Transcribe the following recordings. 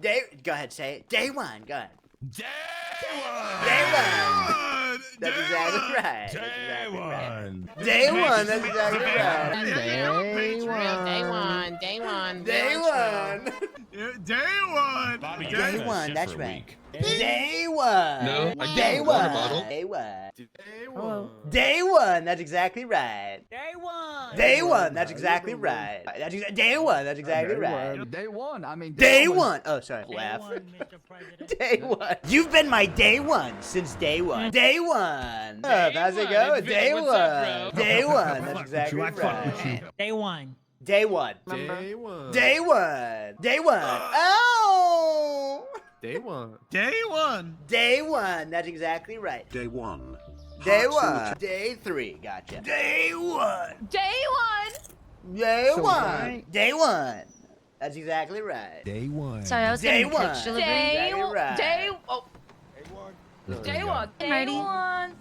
Go ahead, say it. Day one. Go ahead. Day one. That's Day exactly one. right. Day one. Day one. That's exactly right. Day one. Day one. Day one. Day one. That's right. Day one. No, I Day can't. Water one. bottle. Day one. Hello. Day one. That's exactly right. Day one. Day one. That's exactly right. Day one. That's exactly right. Day one. I mean, Day one. Oh, sorry. Laugh. Mr. President. Day one. You've been my day one since day one. Day one. How's it going? Day one. Day one. That's exactly right. Day one. Day one. Day one. Day one. Day one. Oh. Day one. Day one. Day one. That's exactly right. Day one. Day one. Day three. Gotcha. Day one. Day one. Day So one. right. Day one. That's exactly right. Day one. Sorry, I was Day getting one. pitch delivery. Day one. Day one. Day one.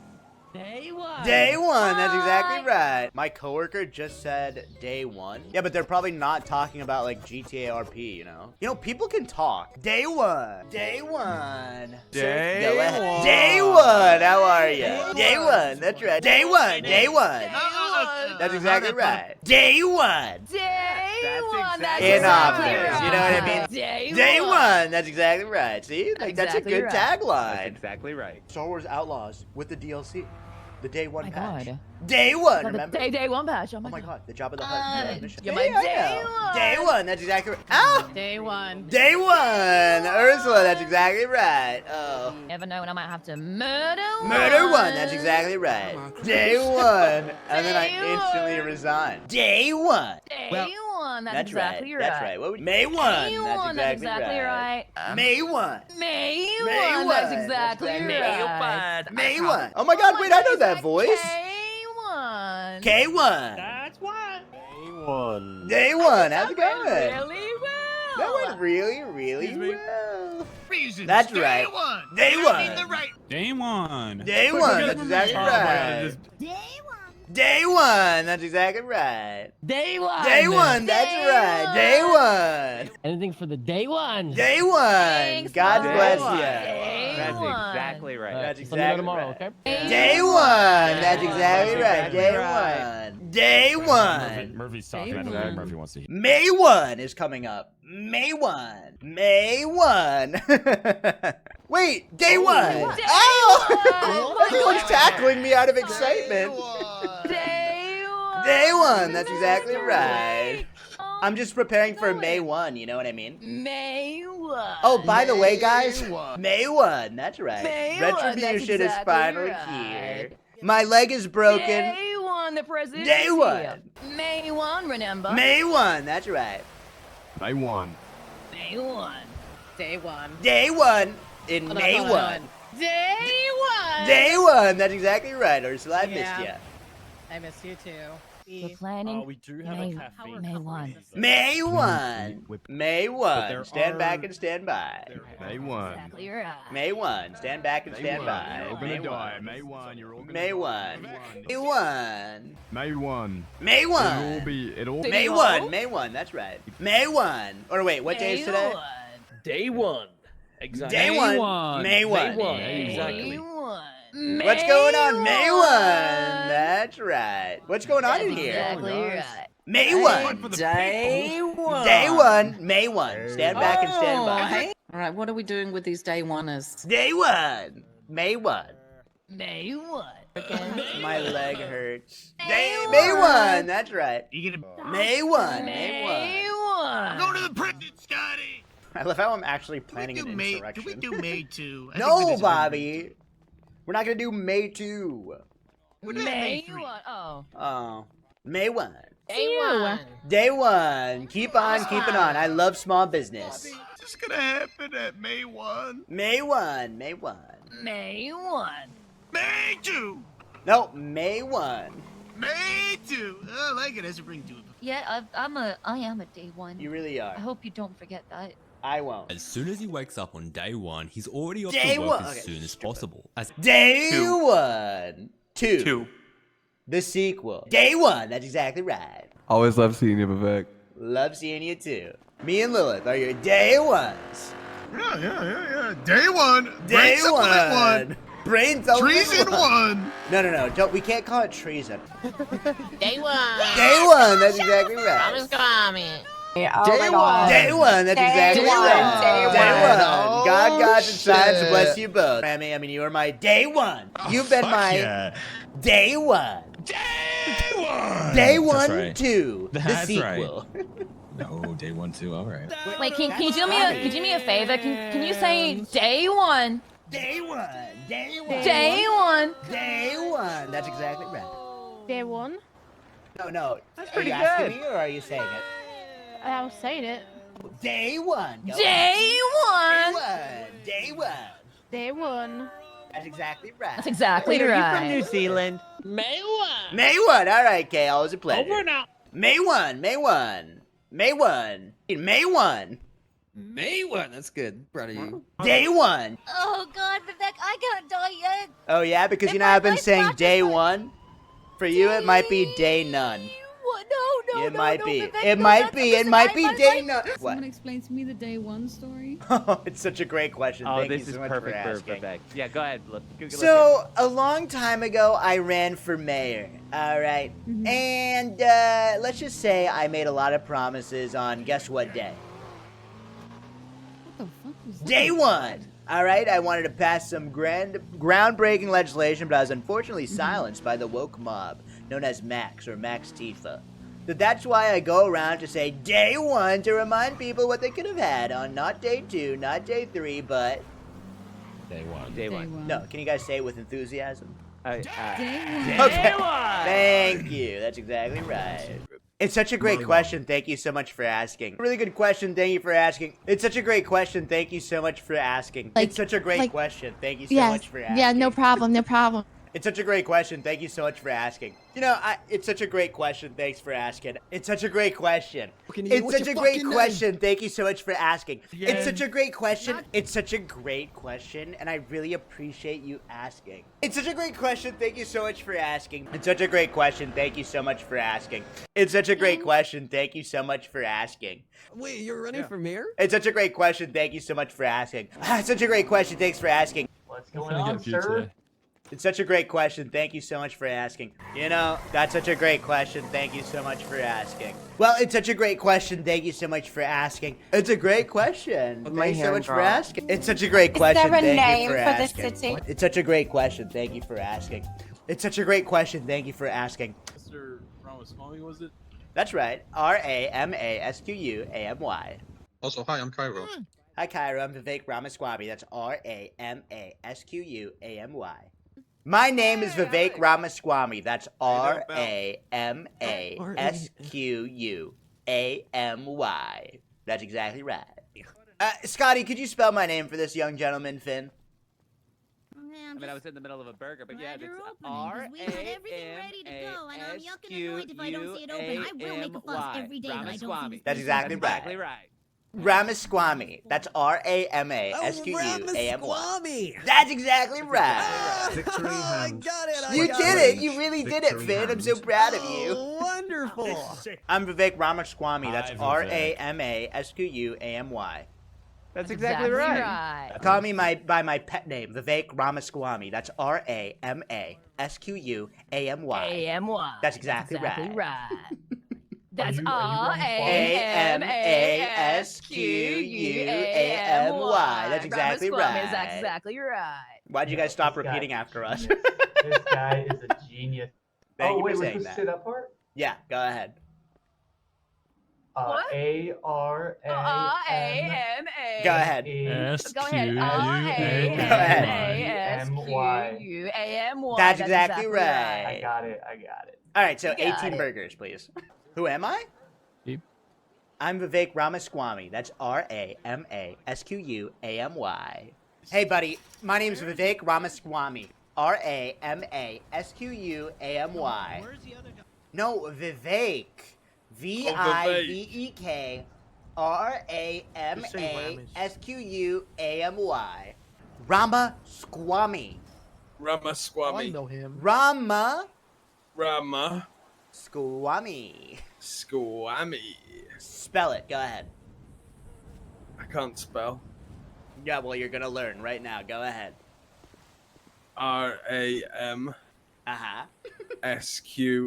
Day one. Day one, that's exactly right. My coworker just said day one. Yeah, but they're probably not talking about like GTA RP, you know? You know, people can talk. Day one. Day one. Day Go ahead. one. Day one, how are you? Day one, that's right. Day one. Day one. That's exactly right. Day one. Day one. That's In exactly office, right. you know what I mean? Day one, that's exactly right. See, like, that's a Exactly good right. tagline. Exactly right. Star Wars Outlaws with the DLC. The day one Oh my patch. God. Day one, Got the remember? day one patch. Oh Oh my my god. god, the Job of the Hutt mission. you're my Yeah, I day know. one. Day one, that's exactly right. Ah! Day one. Day one! Ursula, that's exactly right. Oh. Never know when I might have to murder one. Murder one, that's exactly right. Day one. And then I Day instantly one. resign. Day one. Day Well, one. That's That's exactly right. right. That's right. What would May one. Day one. That's exactly right. May one. May May one. one. That's exactly That's right. May one. Oh my god, wait, I know that voice. K1. K1. That's one. Day one. Day one. How's it going? Really well. That went really, really Excuse me? well. Reasons. That's Day right. one. Day I one. mean the right. Day one. Day one. That's exactly Oh my God, right. this- Day one. That's exactly right. Day one. Day one. That's Day right. one. Day one. Anything for the day one. Day one. Thanks, God Mom. bless Day you. That's one. exactly right. That's Just let me know exactly tomorrow, right. okay? Day one. That's exactly right. exactly Day right. one. Day one. Murphy's talking. Day I don't one. think Murphy wants to hear. May 1 is coming up. May 1. May 1. Wait, day 1. Day Oh! one. Everyone's tackling me out of excitement. Day one. Day 1, that's exactly right. I'm just preparing for May 1, you know what I mean? May 1. Oh, by the way, guys, May 1, that's right. May 1, that's Retribution is exactly finally right. here. My leg is broken. Day 1, the president. Day one. May 1, remember? May 1, that's right. Day one. May 1. Day 1. Day 1 in May 1. Day 1. Day 1, that's exactly right, Ursula. I missed you. I missed you too. We're planning. we do have May- a caffeine. May 1. May 1. May 1. there Stand back are- and stand by. May one. Exactly right. May 1. Stand back and stand by. You're all May gonna die. 1. May one. You're all gonna May die. 1. May 1. May one. May It'll all 1. be. It'll. Did May you 1. know? May 1. That's right. May 1. Or wait, what day is today? Day one. Exactly. Day 1. May 1. Exactly. What's going on? May 1. That's right. What's going on in here? Exactly right. May 1. Day one. Day 1. May 1. Stand back and stand by. Hey. All right, what are we doing with these day oneers? Day 1. May 1. May 1. My leg hurts. May May 1. 1. That's right. You gonna May 1. May May 1. 1. go to the president, Scotty. I love how I'm actually planning an insurrection. Can we do May 2? No, Bobby. We're not gonna do May 2. May 1. Oh. Oh. May 1. Day 1. Day 1. Keep on keeping on. I love small business. Is this gonna happen at May 1? May 1. May 1. May 1. May 2. No, May 1. May 2. I like it as a ring to it. Yeah, I am a day 1. You really I are. hope you don't forget that. I won't. As soon as he wakes up on day 1, he's already off Day to work one. as Okay, soon as stupid. possible. As Day 2. 1. 2. The sequel. Day 1. That's exactly right. Always love seeing you, Vivek. Love seeing you too. Me and Lilith are your day 1s. Yeah. Day one. Day Brain supplement one. Brain supplement Treason one. No. Don't. We can't call it treason. Day one. Day one. That's exactly right. Ramasquamy. Oh my God. Day one. That's exactly one, right. day one. one. God, gods, and Oh, science shit. bless you both. I mean, you are my day one. You've been Fuck my yeah. day one. Day one. Day one, That's right. 2. The That's sequel. No, day 1 too. All right. Wait, can you do me a favor? Can you say day one? Day one. Day one. Day one. Day one. That's exactly right. Day one? No. That's Are pretty you asking good. me or are you saying it? I was saying it. Day one. Go Day on. one. Day one. Day one. That's exactly right. That's exactly Wait, are you from right. New Zealand? May one. May 1. All right, Kay. Always a pleasure. Over now. May 1. May 1. May 1. May 1. May 1. That's good. Proud of you. Day 1. Oh God, Vivek, I can't die yet. Oh, yeah? Because you If know my I've been voice saying matches day my- 1. For you, it might be day none. What? No, It might be. Vivek, It no, might that's- be. It listen, might I- be my day voice- none. What? Someone explain to me the day one story. Oh, it's such a great question. Oh, Thank this you is so much perfect for for asking. Vivek. Yeah, go ahead. Look. So, a long time ago, I ran for mayor, alright? And, let's just say I made a lot of promises on guess what day? What the fuck was that? Day 1! Alright, I wanted to pass some groundbreaking legislation, but I was unfortunately silenced by the woke mob, known as Max, or Max Tifa. So that's why I go around to say day 1 to remind people what they could have had on not day 2, not day 3, but... Day 1. Day Day one. one. No, can you guys say it with enthusiasm? Day one. Okay. Thank you. That's exactly right. It's such a great question. Thank you so much for asking. Really good question. Thank you for asking. It's such a great question. Thank you so much for asking. Like- It's such a great like- question. Thank you so Yes. much for asking. Yeah, no problem. No problem. It's such a great question. Thank you so much for asking. You know, it's such a great question. Thanks for asking. It's such a great question. It's such a great question. Thank you so much for asking. It's such a great question. It's such a great question, and I really appreciate you asking. It's such a great question. Thank you so much for asking. It's such a great question. Thank you so much for asking. It's such a great question. Thank you so much for asking. Wait, you're running for mayor? It's such a great question. Thank you so much for asking. It's such a great question. Thanks for asking. What's going on, sir? It's such a great question. Thank you so much for asking. You know, that's such a great question. Thank you so much for asking. Well, it's such a great question. Thank you so much for asking. It's a great question. Thank you so much for asking. It's such a great question. there a Thank name you for for the asking. city? It's such a great question. Thank you for asking. It's such a great question. Thank you for asking. Mr. Ramasquamy, was it? That's right. Ramasquamy. Also, hi, I'm Cairo. Hi, Kyra. I'm Vivek Ramasquamy. That's Ramasquamy. My name is Vivek Ramasquamy. That's Ramasquamy. That's exactly right. Scotty, could you spell my name for this young gentleman, Finn? I mean, I was in the middle of a burger, but yeah, it's We had everything ready to go, and I'm yucking annoyed if I don't see it open. I will make a fuss every day that I don't see this. That's exactly Exactly right. right. Ramasquamy. That's Ramasquamy. Ramasquamy! That's exactly right. I got it! You did it. You really did it, Finn. I'm so proud of you. Oh, wonderful! I'm Vivek Ramasquamy. That's Hi, Vivek. Ramasquamy. That's exactly right. Call me by my pet name, Vivek Ramasquamy. That's Ramasquamy. That's exactly right. That's Ramasquamy. That's exactly right. That's exactly right. Why'd you guys stop repeating after us? This guy is a genius. Thank Oh, you wait, for we're saying supposed to say that. that part? Yeah, go ahead. What? A-R-A-M. Go ahead. Go ahead. R-A-M-Y. That's exactly right. I got it. All right, so You got 18 it. burgers, please. Who am I? You. I'm Vivek Ramasquamy. That's Ramasquamy. Hey, buddy. My name's Vivek Ramasquamy. Ramasquamy. No, Vivek. Vivek. Ramasquamy. Ramasquamy. Ramasquamy. him. Ramasquamy. Squammy. Spell it. Go ahead. I can't spell. Yeah, well, you're gonna learn right now. Go ahead. RAMSQU.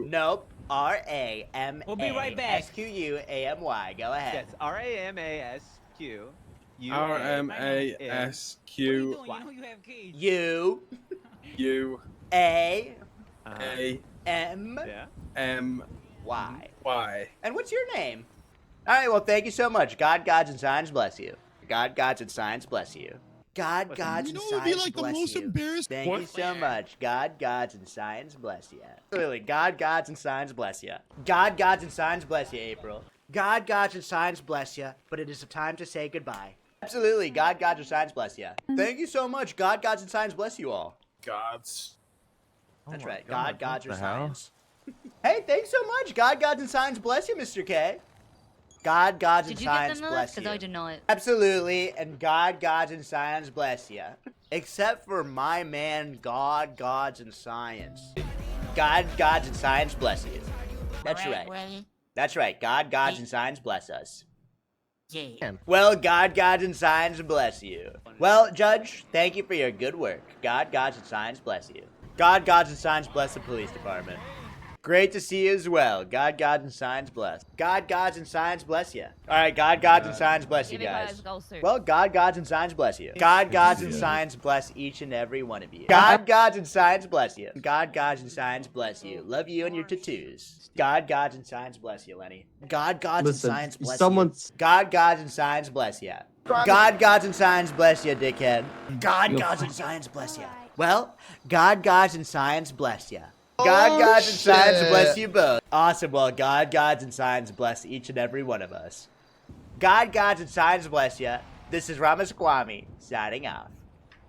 Nope. R-A-M-A. We'll be right back. S-Q-U-A-M-Y. Go ahead. Yes, RAMASQ. RMASQ. You know you have keys. U. U. A. A. M. Yeah. M. Y. Y. And what's your name? All right, well, thank you so much. God, gods, and signs bless you. God, gods, and signs bless you. God, gods, You and know what would be signs like the bless most you. embarrassing? Thank you so much. God, gods, and signs bless you. Absolutely. God, gods, and signs bless you. God, gods, and signs bless you, April. God, gods, and signs bless you, but it is time to say goodbye. Absolutely. God, gods, and signs bless you. Thank you so much. God, gods, and signs bless you all. Gods. That's right. God, gods, or signs. Hey, thanks so much. God, gods, and signs bless you, Mr. K. God, gods, and signs bless you. Because I did not. Absolutely, and God, gods, and signs bless you. Except for my man, God, gods, and science. God, gods, and science bless you. That's right. That's right. God, gods, and signs bless us. Yeah. Well, God, gods, and signs bless you. Well, Judge, thank you for your good work. God, gods, and signs bless you. God, gods, and signs bless the police department. Great to see you as well. God, gods, and signs bless. God, gods, and signs bless you. All right, God, gods, and signs bless you guys. Well, God, gods, and signs bless you. God, gods, and signs bless each and every one of you. God, gods, and signs bless you. God, gods, and signs bless you. Love you and your tattoos. God, gods, and signs bless you, Lenny. God, gods, and signs bless you. God, gods, and signs bless you. God, gods, and signs bless you, dickhead. God, gods, and signs bless you. Well, God, gods, and signs bless you. God, gods, and signs bless you both. Awesome. Well, God, gods, and signs bless each and every one of us. God, gods, and signs bless you. This is Ramasquamy, signing off.